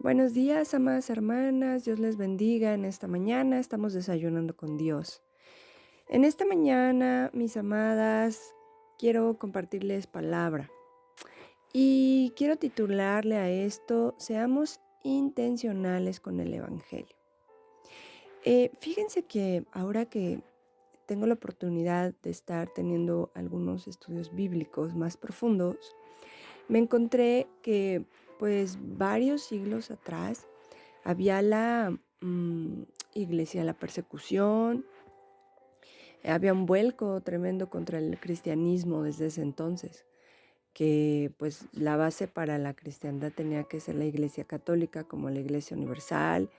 Buenos días, amadas hermanas. Dios les bendiga. En esta mañana estamos desayunando con Dios. En esta mañana, mis amadas, quiero compartirles palabra y quiero titularle a esto: Seamos intencionales con el Evangelio. Fíjense que ahora que tengo la oportunidad de estar teniendo algunos estudios bíblicos más profundos, me encontré que, pues, varios siglos atrás había iglesia, la persecución, había un vuelco tremendo contra el cristianismo desde ese entonces, que pues la base para la cristiandad tenía que ser la Iglesia Católica como la Iglesia Universal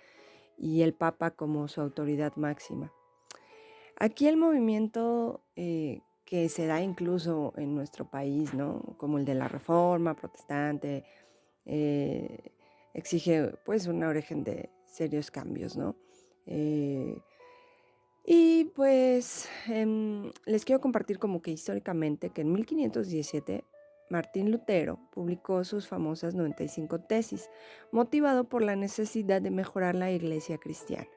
y el Papa como su autoridad máxima. Aquí el movimiento que se da incluso en nuestro país, ¿no? Como el de la Reforma Protestante, eh, exige pues una origen de serios cambios, ¿no? Eh, y pues les quiero compartir como que históricamente que en 1517 Martín Lutero publicó sus famosas 95 tesis, motivado por la necesidad de mejorar la iglesia cristiana.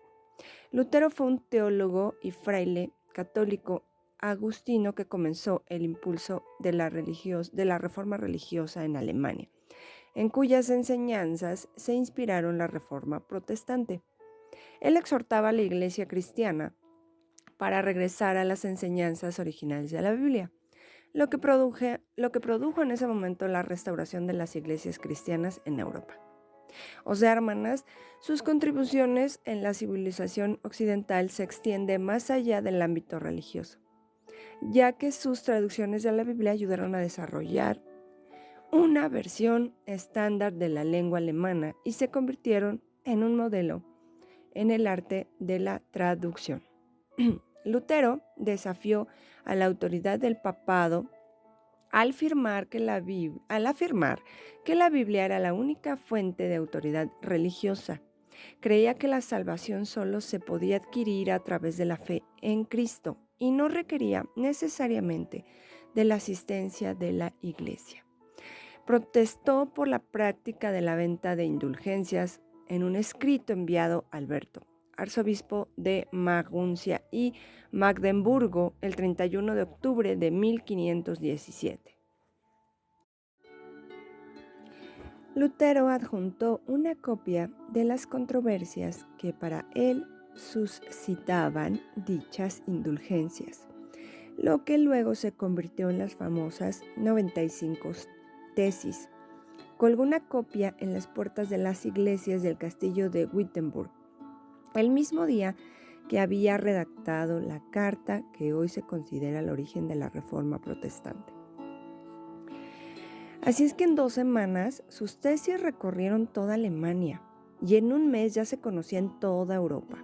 Lutero fue un teólogo y fraile católico agustino que comenzó el impulso de la reforma religiosa en Alemania, en cuyas enseñanzas se inspiraron la Reforma Protestante. Él exhortaba a la Iglesia cristiana para regresar a las enseñanzas originales de la Biblia, lo que produjo en ese momento la restauración de las iglesias cristianas en Europa. O sea, hermanas, sus contribuciones en la civilización occidental se extienden más allá del ámbito religioso, ya que sus traducciones de la Biblia ayudaron a desarrollar una versión estándar de la lengua alemana y se convirtieron en un modelo en el arte de la traducción. Lutero desafió a la autoridad del papado al afirmar que la Biblia era la única fuente de autoridad religiosa. Creía que la salvación solo se podía adquirir a través de la fe en Cristo y no requería necesariamente de la asistencia de la Iglesia. Protestó por la práctica de la venta de indulgencias en un escrito enviado a Alberto, arzobispo de Maguncia y Magdeburgo, el 31 de octubre de 1517. Lutero adjuntó una copia de las controversias que para él suscitaban dichas indulgencias, lo que luego se convirtió en las famosas 95 tesis. Colgó una copia en las puertas de las iglesias del castillo de Wittenberg, el mismo día que había redactado la carta que hoy se considera el origen de la Reforma Protestante. Así es que en 2 semanas sus tesis recorrieron toda Alemania y en un mes ya se conocía en toda Europa.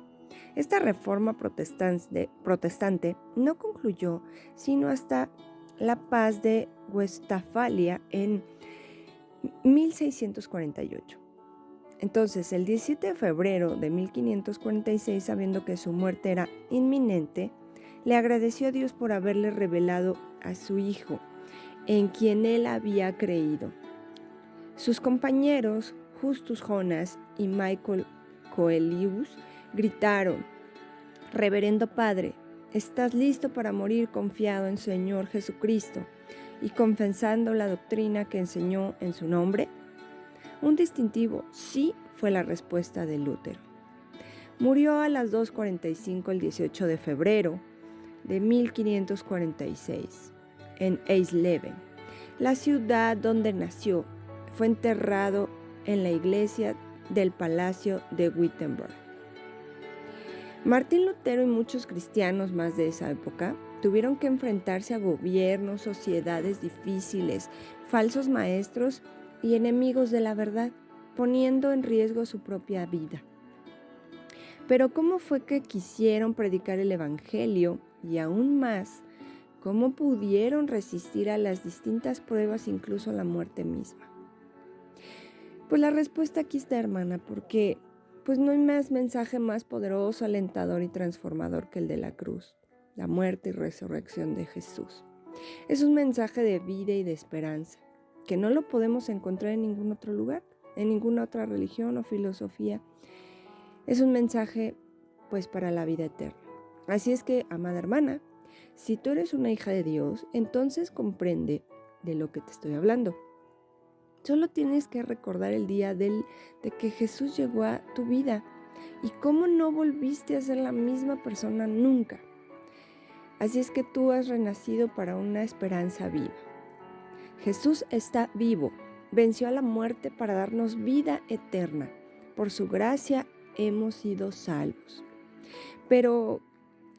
Esta reforma protestante no concluyó sino hasta la paz de Westfalia en 1648. Entonces, el 17 de febrero de 1546, sabiendo que su muerte era inminente, le agradeció a Dios por haberle revelado a su hijo, en quien él había creído. Sus compañeros, Justus Jonas y Michael Coelius, gritaron: «Reverendo Padre, ¿estás listo para morir confiado en Señor Jesucristo y confesando la doctrina que enseñó en su nombre?» Un distintivo sí fue la respuesta de Lutero. Murió a las 2:45 el 18 de febrero de 1546 en Eisleben, la ciudad donde nació. Fue enterrado en la iglesia del Palacio de Wittenberg. Martín Lutero y muchos cristianos más de esa época tuvieron que enfrentarse a gobiernos, sociedades difíciles, falsos maestros y enemigos de la verdad, poniendo en riesgo su propia vida. Pero ¿cómo fue que quisieron predicar el Evangelio? Y aún más, ¿cómo pudieron resistir a las distintas pruebas, incluso a la muerte misma? Pues la respuesta aquí está, hermana, porque pues no hay más mensaje más poderoso, alentador y transformador que el de la cruz, la muerte y resurrección de Jesús. Es un mensaje de vida y de esperanza, que no lo podemos encontrar en ningún otro lugar. en ninguna otra religión o filosofía. Es un mensaje pues para la vida eterna. Así es que, amada hermana, si tú eres una hija de Dios, entonces comprende de lo que te estoy hablando. Solo tienes que recordar el día de que Jesús llegó a tu vida y cómo no volviste a ser la misma persona nunca. Así es que tú has renacido para una esperanza viva. Jesús está vivo, venció a la muerte para darnos vida eterna. Por su gracia hemos sido salvos. Pero,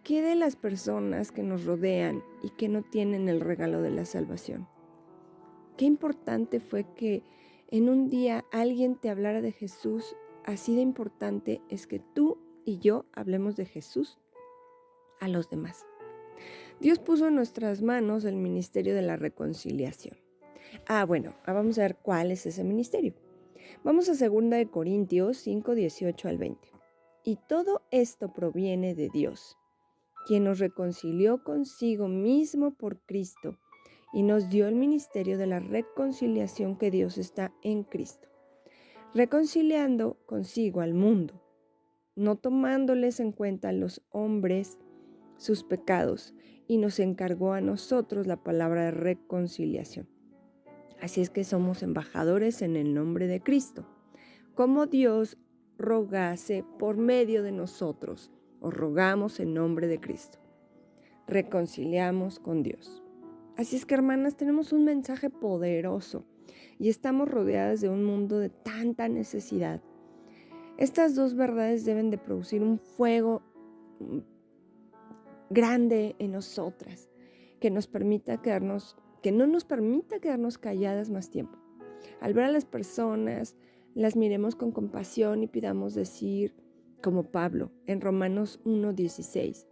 ¿qué de las personas que nos rodean y que no tienen el regalo de la salvación? Qué importante fue que en un día alguien te hablara de Jesús. Así de importante es que tú y yo hablemos de Jesús a los demás. Dios puso en nuestras manos el ministerio de la reconciliación. Vamos a ver cuál es ese ministerio. Vamos a 2 Corintios 5, 18 al 20. Y todo esto proviene de Dios, quien nos reconcilió consigo mismo por Cristo y nos dio el ministerio de la reconciliación, que Dios está en Cristo, reconciliando consigo al mundo, no tomándoles en cuenta a los hombres sus pecados, y nos encargó a nosotros la palabra de reconciliación. Así es que somos embajadores en el nombre de Cristo, como Dios rogase por medio de nosotros. Os rogamos en nombre de Cristo. Reconciliamos con Dios. Así es que, hermanas, tenemos un mensaje poderoso y estamos rodeadas de un mundo de tanta necesidad. Estas dos verdades deben de producir un fuego grande en nosotras, que no nos permita quedarnos calladas más tiempo. Al ver a las personas, las miremos con compasión y pidamos decir, como Pablo en Romanos 1:16,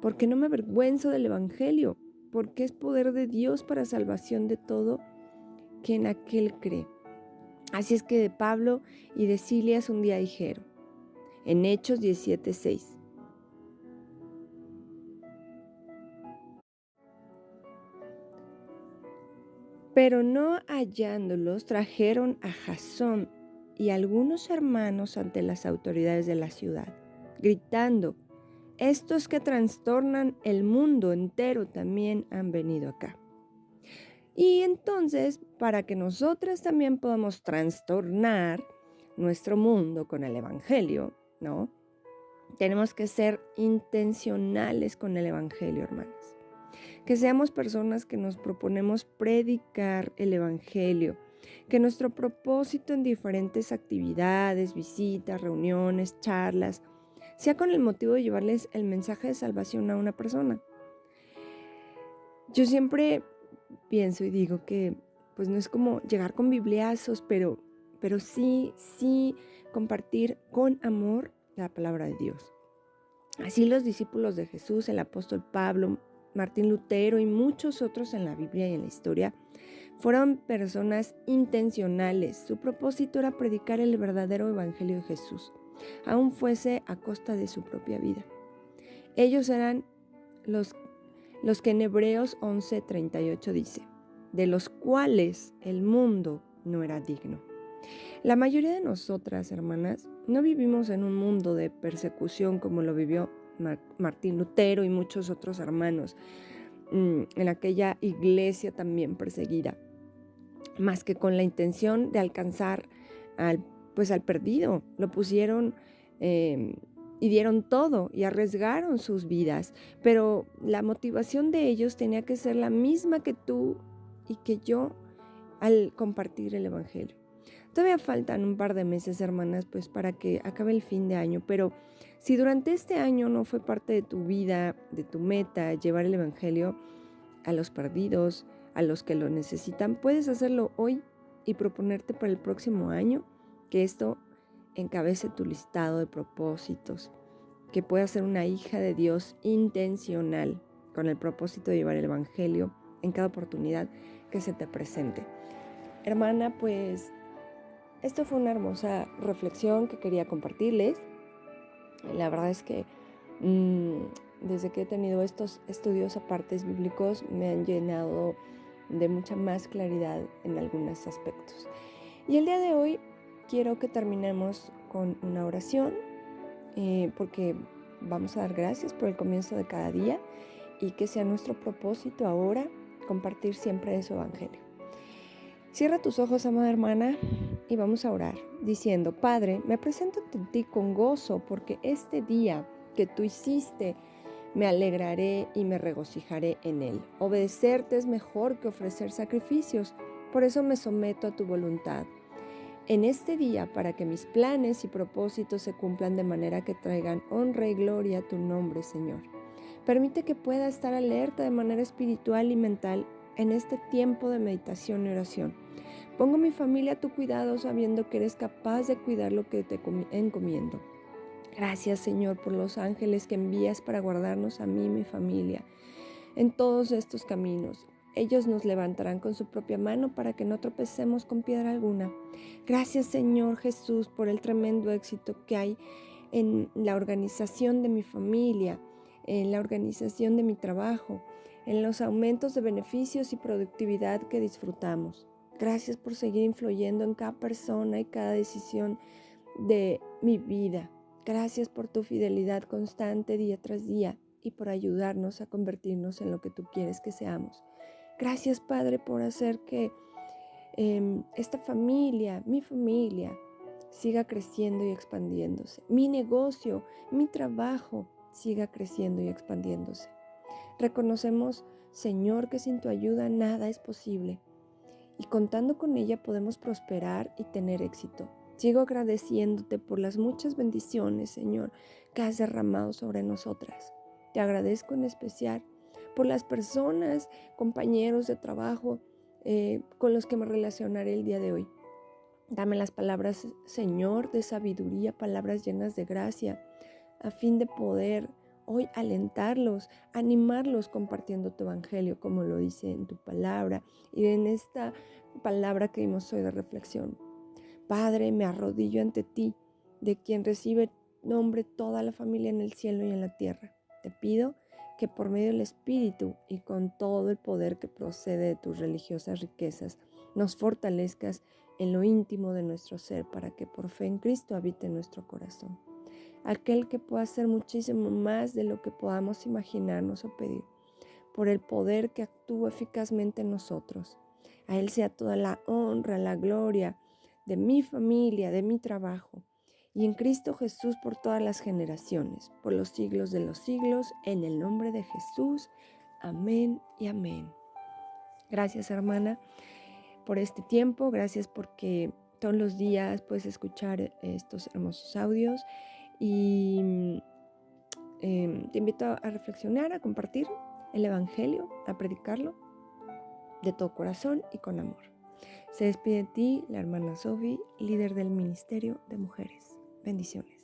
porque no me avergüenzo del Evangelio, porque es poder de Dios para salvación de todo que en aquel cree. Así es que de Pablo y de Silas un día dijeron, en Hechos 17:6, pero no hallándolos, trajeron a Jasón y algunos hermanos ante las autoridades de la ciudad, gritando, estos que trastornan el mundo entero también han venido acá. Y entonces, para que nosotras también podamos trastornar nuestro mundo con el Evangelio, ¿no? Tenemos que ser intencionales con el Evangelio, hermanas. Que seamos personas que nos proponemos predicar el Evangelio, que nuestro propósito en diferentes actividades, visitas, reuniones, charlas, sea con el motivo de llevarles el mensaje de salvación a una persona. Yo siempre pienso y digo que pues no es como llegar con bibliazos, pero sí compartir con amor la palabra de Dios. Así los discípulos de Jesús, el apóstol Pablo, Martín Lutero y muchos otros en la Biblia y en la historia fueron personas intencionales. Su propósito era predicar el verdadero evangelio de Jesús, aun fuese a costa de su propia vida. Ellos eran los que en Hebreos 11:38 dice, de los cuales el mundo no era digno. La mayoría de nosotras, hermanas, no vivimos en un mundo de persecución como lo vivió Martín Lutero y muchos otros hermanos en aquella iglesia también perseguida, más que con la intención de alcanzar al perdido. Lo pusieron y dieron todo y arriesgaron sus vidas, pero la motivación de ellos tenía que ser la misma que tú y que yo al compartir el Evangelio. Todavía faltan un par de meses, hermanas, pues para que acabe el fin de año, pero si durante este año no fue parte de tu vida, de tu meta, llevar el Evangelio a los perdidos, a los que lo necesitan, puedes hacerlo hoy y proponerte para el próximo año que esto encabece tu listado de propósitos, que puedas ser una hija de Dios intencional con el propósito de llevar el Evangelio en cada oportunidad que se te presente. Hermana, pues esto fue una hermosa reflexión que quería compartirles. La verdad es que desde que he tenido estos estudios apartes bíblicos me han llenado de mucha más claridad en algunos aspectos. Y el día de hoy quiero que terminemos con una oración, porque vamos a dar gracias por el comienzo de cada día y que sea nuestro propósito ahora compartir siempre de su evangelio. Cierra tus ojos, amada hermana, y vamos a orar diciendo: Padre, me presento ante ti con gozo porque este día que tú hiciste me alegraré y me regocijaré en él. Obedecerte es mejor que ofrecer sacrificios, por eso me someto a tu voluntad. En este día, para que mis planes y propósitos se cumplan de manera que traigan honra y gloria a tu nombre, Señor. Permite que pueda estar alerta de manera espiritual y mental en este tiempo de meditación y oración. Pongo mi familia a tu cuidado sabiendo que eres capaz de cuidar lo que te encomiendo. Gracias, Señor, por los ángeles que envías para guardarnos a mí y mi familia en todos estos caminos. Ellos nos levantarán con su propia mano para que no tropecemos con piedra alguna. Gracias, Señor Jesús, por el tremendo éxito que hay en la organización de mi familia, en la organización de mi trabajo, en los aumentos de beneficios y productividad que disfrutamos. Gracias por seguir influyendo en cada persona y cada decisión de mi vida. Gracias por tu fidelidad constante día tras día y por ayudarnos a convertirnos en lo que tú quieres que seamos. Gracias, Padre, por hacer que esta familia, mi familia, siga creciendo y expandiéndose. Mi negocio, mi trabajo siga creciendo y expandiéndose. Reconocemos, Señor, que sin tu ayuda nada es posible y contando con ella podemos prosperar y tener éxito. Sigo agradeciéndote por las muchas bendiciones, Señor, que has derramado sobre nosotras. Te agradezco en especial por las personas, compañeros de trabajo con los que me relacionaré el día de hoy. Dame las palabras, Señor, de sabiduría, palabras llenas de gracia, a fin de poder hoy alentarlos, animarlos compartiendo tu evangelio, como lo dice en tu palabra y en esta palabra que vimos hoy de reflexión. Padre, me arrodillo ante ti, de quien recibe nombre toda la familia en el cielo y en la tierra. Te pido que por medio del Espíritu y con todo el poder que procede de tus religiosas riquezas, nos fortalezcas en lo íntimo de nuestro ser para que por fe en Cristo habite en nuestro corazón. Aquel que pueda hacer muchísimo más de lo que podamos imaginarnos o pedir, por el poder que actúa eficazmente en nosotros. A Él sea toda la honra, la gloria de mi familia, de mi trabajo, y en Cristo Jesús por todas las generaciones, por los siglos de los siglos, en el nombre de Jesús. Amén y amén. Gracias, hermana, por este tiempo. Gracias porque todos los días puedes escuchar estos hermosos audios y te invito a reflexionar, a compartir el evangelio, a predicarlo de todo corazón y con amor. Se despide de ti la hermana Sofi, líder del Ministerio de Mujeres. Bendiciones.